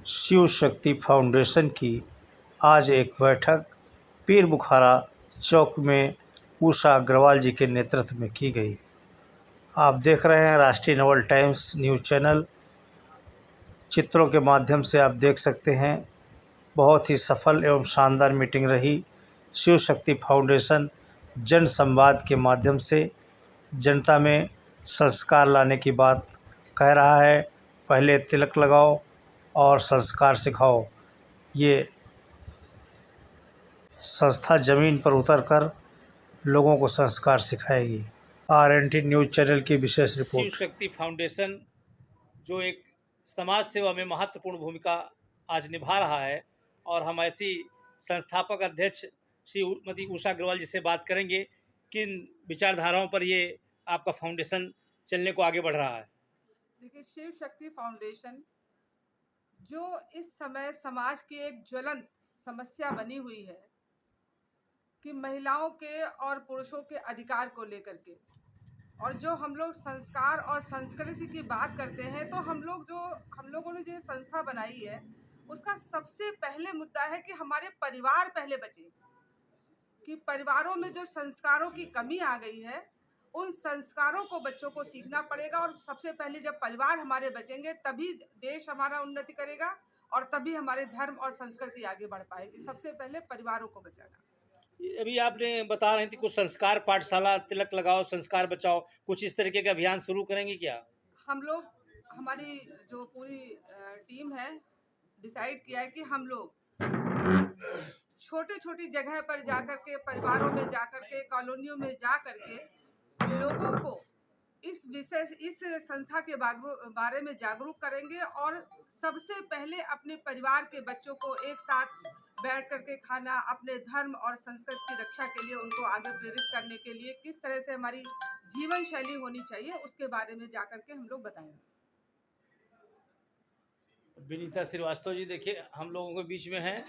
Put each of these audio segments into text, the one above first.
Shiv Shakti foundation की आज एक बैठक पीर बुखारा चौक में उषा अग्रवाल जी के नेतृत्व में की गई। आप देख रहे हैं राष्ट्रीय नवल टाइम्स न्यूज़ चैनल। चित्रों के माध्यम से आप देख सकते हैं बहुत ही सफल एवं शानदार मीटिंग रही। शिव शक्ति फाउंडेशन जन संवाद के माध्यम से जनता में संस्कार लाने की बात कह रहा है। पहले तिलक लगाओ और संस्कार सिखाओ। ये संस्था ज़मीन पर उतरकर लोगों को संस्कार सिखाएगी। RNT न्यूज़ चैनल की विशेष शिव रिपोर्ट। शक्ति फाउंडेशन जो एक समाज सेवा में महत्वपूर्ण भूमिका आज निभा रहा है और हम ऐसी संस्थापक अध्यक्ष श्रीमती उषा अग्रवाल जी से बात करेंगे किन विचारधाराओं पर ये आपका फाउंडेशन चलने को आगे बढ़ रहा है। देखिए, शिव शक्ति फाउंडेशन जो इस समय समाज की एक ज्वलंत समस्या बनी हुई है कि महिलाओं के और पुरुषों के अधिकार को लेकर के, और जो हम लोग संस्कार और संस्कृति की बात करते हैं तो हम लोगों ने जो संस्था बनाई है उसका सबसे पहले मुद्दा है कि हमारे परिवार पहले बचे, कि परिवारों में जो संस्कारों की कमी आ गई है उन संस्कारों को बच्चों को सीखना पड़ेगा। और सबसे पहले जब परिवार हमारे बचेंगे तभी देश हमारा उन्नति करेगा और तभी हमारे धर्म और संस्कृति आगे बढ़ पाएगी। सबसे पहले परिवारों को बचाना। अभी आपने बता रही थी कुछ संस्कार पाठशाला, तिलक लगाओ संस्कार बचाओ, कुछ इस तरीके का अभियान शुरू करेंगे क्या? हम लोग, हमारी जो पूरी टीम है, डिसाइड किया है कि हम लोग छोटी छोटी जगह पर जाकर के, परिवारों में जाकर के, कॉलोनियों में जाकर के लोगों को इस संस्था के बारे में जागरूक करेंगे और सबसे पहले अपने परिवार के बच्चों को एक साथ बैठ करके खाना, अपने धर्म और संस्कृति की रक्षा के लिए उनको आगे प्रेरित करने के लिए किस तरह से हमारी जीवन शैली होनी चाहिए उसके बारे में जाकर के हम लोग बताएंगे। विनीता श्रीवास्तव जी देखिए हम लोगों के बीच में हैं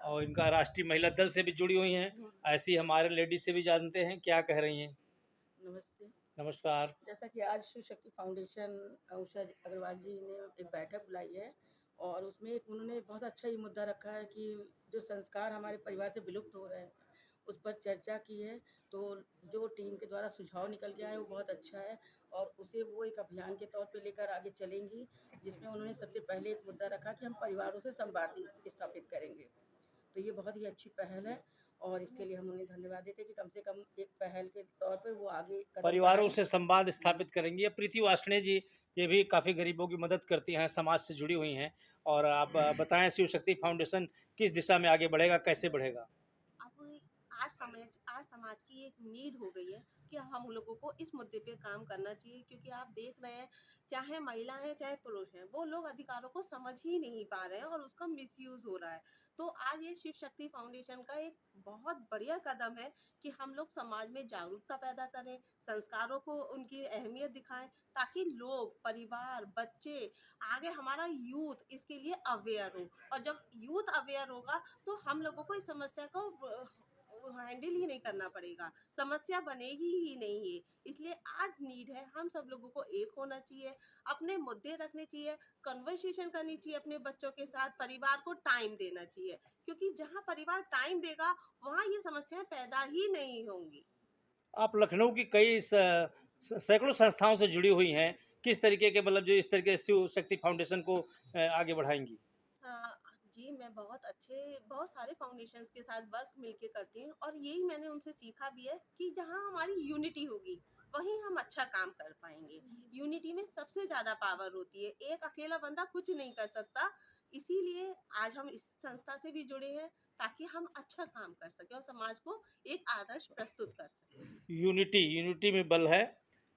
और इनका राष्ट्रीय महिला दल से भी जुड़ी हुई हैं। ऐसी हमारे लेडीज से भी जानते हैं क्या कह रही हैं। नमस्ते। नमस्कार। जैसा कि आज शिव शक्ति फाउंडेशन उषा अग्रवाल जी ने एक बैठक बुलाई है और उसमें एक उन्होंने बहुत अच्छा ये मुद्दा रखा है कि जो संस्कार हमारे परिवार से विलुप्त हो रहे हैं उस पर चर्चा की है। तो जो टीम के द्वारा सुझाव निकल के आए वो बहुत अच्छा है और उसे वो एक अभियान के तौर पे लेकर आगे चलेंगी, जिसमें उन्होंने सबसे पहले एक मुद्दा रखा कि हम परिवारों से संवाद स्थापित करेंगे। तो ये बहुत ही अच्छी पहल है और इसके लिए हम उन्हें धन्यवाद देते हैं कि कम से कम एक पहल के तौर पर वो आगे परिवारों से संवाद स्थापित करेंगी। प्रीति वार्ष्णेय जी ये भी काफ़ी गरीबों की मदद करती हैं, समाज से जुड़ी हुई हैं। और आप बताएं शिव शक्ति फाउंडेशन किस दिशा में आगे बढ़ेगा, कैसे बढ़ेगा? अब आज समाज की एक नीड हो गई है कि हम लोगों को इस मुद्दे पे काम करना चाहिए, क्योंकि आप देख रहे हैं चाहे महिला हैं चाहे पुरुष हैं, वो लोग अधिकारों को समझ ही नहीं पा रहे हैं और उसका मिसयूज हो रहा है। तो आज ये शिव शक्ति फाउंडेशन का एक बहुत बढ़िया कदम है कि हम लोग समाज में जागरूकता पैदा करें, संस्कारों को उनकी अहमियत दिखाएं, ताकि लोग, परिवार, बच्चे, आगे हमारा यूथ इसके लिए अवेयर हो। और जब यूथ अवेयर होगा तो हम लोगों को इस समस्या को हैंडल ही नहीं करना पड़ेगा, समस्या बनेगी ही नहीं है। इसलिए आज नीड है, हम सब लोगों को एक होना चाहिए, अपने मुद्दे रखने चाहिए, कन्वर्सेशन करनी चाहिए अपने बच्चों के साथ, परिवार को टाइम देना चाहिए, क्योंकि जहाँ परिवार टाइम देगा वहाँ ये समस्याएं पैदा ही नहीं होंगी। आप लखनऊ की कई सैकड़ों संस्थाओं से जुड़ी हुई हैं, किस तरीके के मतलब जो इस तरीके से शिव शक्ति फाउंडेशन को आगे बढ़ाएंगी? जी, मैं बहुत सारे फाउंडेशंस के साथ वर्क मिलके करती हूँ और यही मैंने उनसे सीखा भी है कि जहाँ हमारी यूनिटी होगी वहीं हम अच्छा काम कर पाएंगे। यूनिटी में सबसे ज़्यादा पावर होती है, एक अकेला बंदा कुछ नहीं कर सकता। इसीलिए आज हम इस संस्था से भी जुड़े हैं ताकि हम अच्छा काम कर सकें और समाज को एक आदर्श प्रस्तुत कर सकें। यूनिटी में बल है,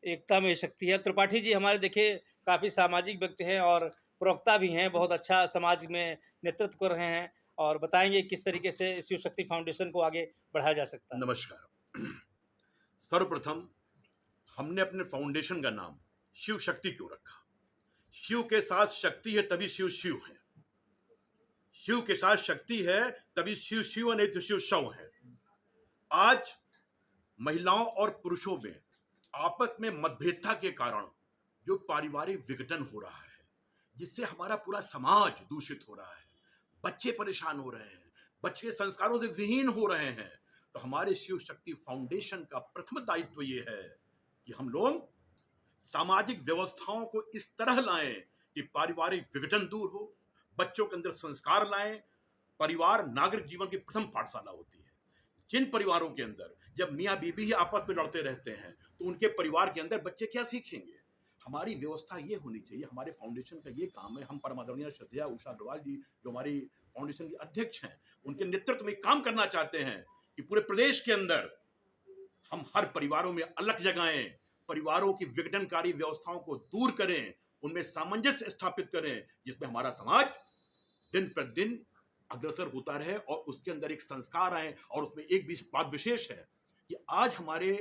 एकता में शक्ति है। त्रिपाठी जी हमारे देखिए काफ़ी सामाजिक व्यक्ति हैं और प्रवक्ता भी हैं, बहुत अच्छा समाज में नेतृत्व कर रहे हैं और बताएंगे किस तरीके से शिव शक्ति फाउंडेशन को आगे बढ़ाया जा सकता है। नमस्कार। सर्वप्रथम हमने अपने फाउंडेशन का नाम शिव शक्ति क्यों रखा? शिव के साथ शक्ति है तभी शिव शिव है, शिव के साथ शक्ति है तभी शिव शिव नहीं तो शिव शव है। आज महिलाओं और पुरुषों में आपस में मतभेदता के कारण जो पारिवारिक विघटन हो रहा है, जिससे हमारा पूरा समाज दूषित हो रहा है, बच्चे परेशान हो रहे हैं, बच्चे संस्कारों से विहीन हो रहे हैं। तो हमारे शिव शक्ति फाउंडेशन का प्रथम दायित्व ये है कि हम लोग सामाजिक व्यवस्थाओं को इस तरह लाएं कि पारिवारिक विघटन दूर हो, बच्चों के अंदर संस्कार लाएं। परिवार नागरिक जीवन की प्रथम पाठशाला होती है। जिन परिवारों के अंदर जब मियाँ बीबी ही आपस में लड़ते रहते हैं तो उनके परिवार के अंदर बच्चे क्या सीखेंगे? हमारी व्यवस्था ये होनी चाहिए, हमारे फाउंडेशन का ये काम है। हम परम आदरणीय श्रद्धेय उषा अग्रवाल जी जो हमारी फाउंडेशन के अध्यक्ष हैं, उनके नेतृत्व में काम करना चाहते हैं कि पूरे प्रदेश के अंदर हम हर परिवारों में अलग जगाएं, परिवारों की विघटनकारी व्यवस्थाओं को दूर करें, उनमें सामंजस्य स्थापित करें, जिसमें हमारा समाज दिन प्रतिदिन अग्रसर होता रहे और उसके अंदर एक संस्कार आए। और उसमें एक बात विशेष है कि आज हमारे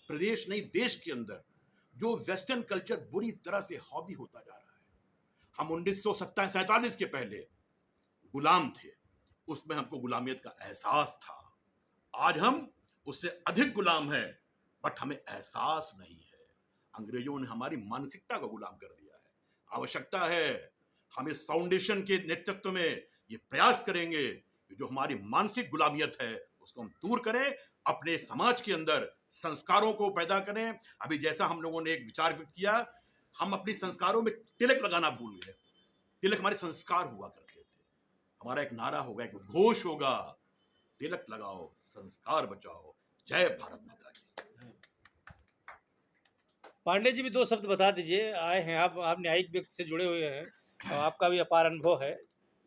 प्रदेश नहीं देश के अंदर जो वेस्टर्न कल्चर बुरी तरह से हॉबी होता जा रहा है। हम 1947 के पहले गुलाम थे, उसमें हमको गुलामियत का एहसास था। आज हम उससे अधिक गुलाम हैं, बट हमें एहसास नहीं है। अंग्रेजों ने हमारी मानसिकता को गुलाम कर दिया है। आवश्यकता है हम इस फाउंडेशन के नेतृत्व में ये प्रयास करेंगे कि जो हमारी मानसिक गुलामियत है उसको हम दूर करें, अपने समाज के अंदर संस्कारों को पैदा करें। अभी जैसा हम लोगों ने एक विचार व्यक्त किया, हम अपनी संस्कारों में तिलक लगाना भूल गए। तिलक हमारे संस्कार हुआ करते थे। हमारा एक नारा होगा, एक उद्घोष होगा, तिलक लगाओ संस्कार बचाओ, जय भारत माता की। पांडे जी भी दो शब्द बता दीजिए। आए हैं आप न्यायिक व्यक्ति से जुड़े हुए हैं और आपका भी अपार अनुभव है।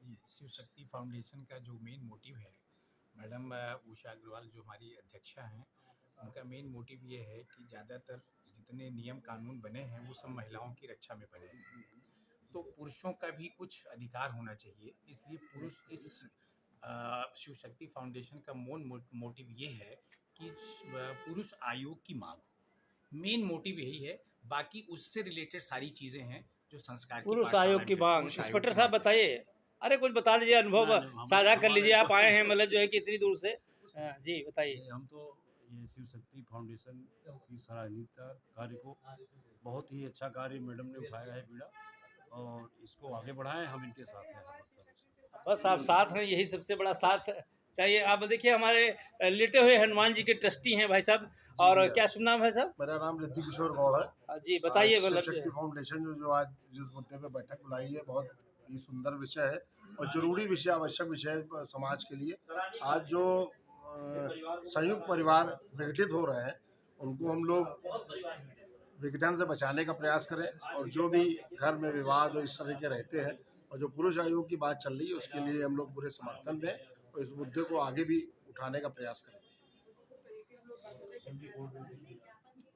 जी, शिव शक्ति फाउंडेशन का जो मेन मोटिव है, मैडम उषा अग्रवाल जो हमारी अध्यक्षा हैं, उनका मेन मोटिव ये है कि ज़्यादातर जितने नियम कानून बने हैं वो सब महिलाओं की रक्षा में बने हैं। तो पुरुषों का भी कुछ अधिकार होना चाहिए, इसलिए पुरुष इस शिव शक्ति फाउंडेशन का मोटिव ये है कि पुरुष आयोग की मांग हो। मेन मोटिव यही है, बाकी उससे रिलेटेड सारी चीज़ें हैं जो संस्कार की पुरुष पाठशाला आयोग की में- मांग। पुरुष आयोग इंस्पेक्टर की साहब मांग। बताइए, अरे कुछ बता दीजिए, अनुभव साझा कर लीजिए। आप आए हैं मतलब जो है कि इतनी दूर से। जी बताइए। हम तो ये शिव शक्ति फाउंडेशन की सराहनीय कार्य को बहुत ही अच्छा कार्य मैडम ने उठाया है बीड़ा, और इसको आगे बढ़ाएं। हम इनके साथ हैं हर वक्त। बस आप साथ हैं, यही सबसे बड़ा साथ चाहिए। आप देखिए हमारे लेटे हुए हनुमान जी के ट्रस्टी हैं भाई साहब, और क्या शुभ नाम है साहब? मेरा नाम रिद्धि किशोर गौड़ है। जी बताइए। शिव मतलब शक्ति फाउंडेशन जो आज जिस मुद्दे पे बैठक बुलाई है, बहुत ही सुंदर विषय है और जरूरी विषय, आवश्यक विषय है समाज के लिए। आज जो संयुक्त परिवार विघटित हो रहे हैं, उनको हम लोग विघटन से बचाने का प्रयास करें, और जो भी घर में विवाद और इस तरह के रहते हैं, और जो पुरुष आयोग की बात चल रही है, उसके लिए हम लोग पूरे समर्थन में और इस मुद्दे को आगे भी उठाने का प्रयास करें।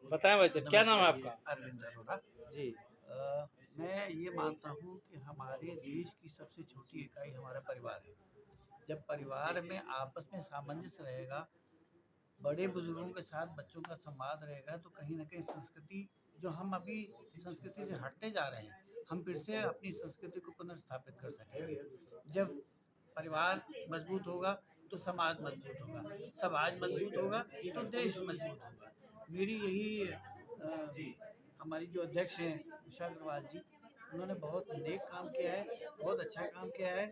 बताएं भाई साहब, क्या नाम है आपका? अरविंद अरोड़ा जी। मैं ये मानता हूँ कि हमारे देश की सबसे छोटी इकाई हमारा परिवार है। जब परिवार में आपस में सामंजस्य रहेगा, बड़े बुजुर्गों के साथ बच्चों का संवाद रहेगा, तो कहीं ना कहीं संस्कृति, जो हम अभी संस्कृति से हटते जा रहे हैं, हम फिर से अपनी संस्कृति को पुनर्स्थापित कर सकेंगे। जब परिवार मजबूत होगा तो समाज मजबूत होगा, समाज मजबूत होगा तो देश मजबूत होगा। मेरी यही हमारी जो अध्यक्ष हैं उषा अग्रवाल जी, उन्होंने बहुत नेक काम किया है, बहुत अच्छा काम किया है,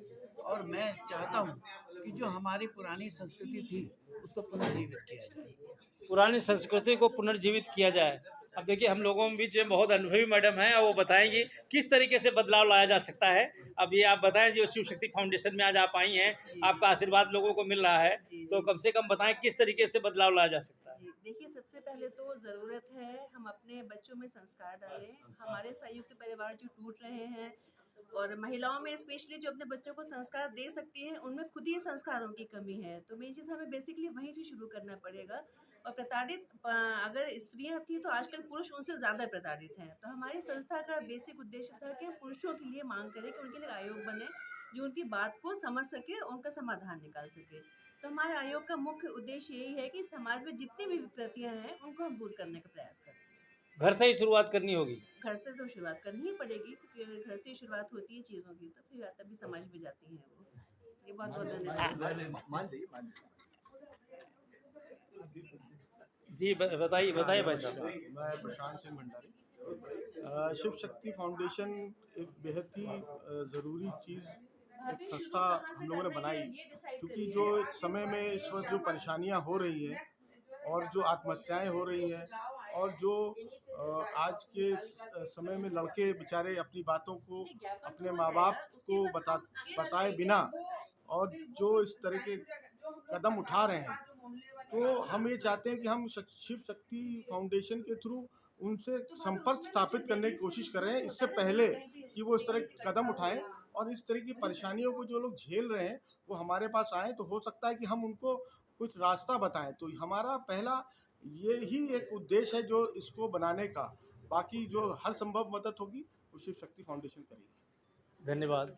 और मैं चाहता हूँ कि जो हमारी पुरानी संस्कृति थी उसको पुनर्जीवित किया जाए। पुरानी संस्कृति को पुनर्जीवित किया जाए। अब देखिए हम लोगों के बीच में बहुत अनुभवी मैडम हैं, और वो बताएंगी किस तरीके से बदलाव लाया जा सकता है। अब ये आप बताएं, जो शिव शक्ति फाउंडेशन में आज आप आई हैं, आपका आशीर्वाद लोगों को मिल रहा है, तो कम से कम बताएं किस तरीके से बदलाव लाया जा सकता है। देखिए, सबसे पहले तो ज़रूरत है हम अपने बच्चों में संस्कार डालें। हमारे संयुक्त परिवार जो टूट रहे हैं, और महिलाओं में स्पेशली जो अपने बच्चों को संस्कार दे सकती हैं, उनमें खुद ही संस्कारों की कमी है। तो मेरी चीज़ हमें बेसिकली वहीं से शुरू करना पड़ेगा। और प्रताड़ित अगर स्त्रियां थी तो आजकल पुरुष उनसे ज़्यादा प्रताड़ित हैं। तो हमारी संस्था का बेसिक उद्देश्य था कि पुरुषों के लिए मांग करें कि उनके लिए आयोग बने जो उनकी बात को समझ सके और उनका समाधान निकाल सके। तो हमारे आयोग का मुख्य उद्देश्य यही है कि समाज में जितनी भी विपत्तियाँ हैं उनको हम दूर करने का प्रयास करें। घर से ही शुरुआत करनी होगी। घर से तो शुरुआत करनी ही पड़ेगी, क्योंकि अगर घर से ही शुरुआत होती है चीज़ों की, तो फिर तभी समझ में जाती हैं वो। ये बहुत बहुत धन्यवाद। जी बताइए भाई साहब। मैं प्रशांत सिंह भंडारी। शिव शक्ति फाउंडेशन एक बेहद ही ज़रूरी चीज़ एक संस्था हम लोगों ने बनाई, क्योंकि जो एक समय में इस वक्त जो परेशानियां हो रही हैं और जो आत्महत्याएं हो रही हैं और जो आज के समय में लड़के बेचारे अपनी बातों को अपने माँ बाप को बताए बिना और जो इस तरह के कदम उठा रहे हैं, तो हम ये चाहते हैं कि हम शिव शक्ति फाउंडेशन के थ्रू उनसे संपर्क स्थापित करने की कोशिश कर रहे हैं, इससे पहले कि वो इस तरह के कदम उठाएं और इस तरह की परेशानियों को जो लोग झेल रहे हैं वो हमारे पास आए, तो हो सकता है कि हम उनको कुछ रास्ता बताएं। तो हमारा पहला ये ही एक उद्देश्य है जो इसको बनाने का, बाकी जो हर संभव मदद होगी वो शिव शक्ति फाउंडेशन करेगी। धन्यवाद।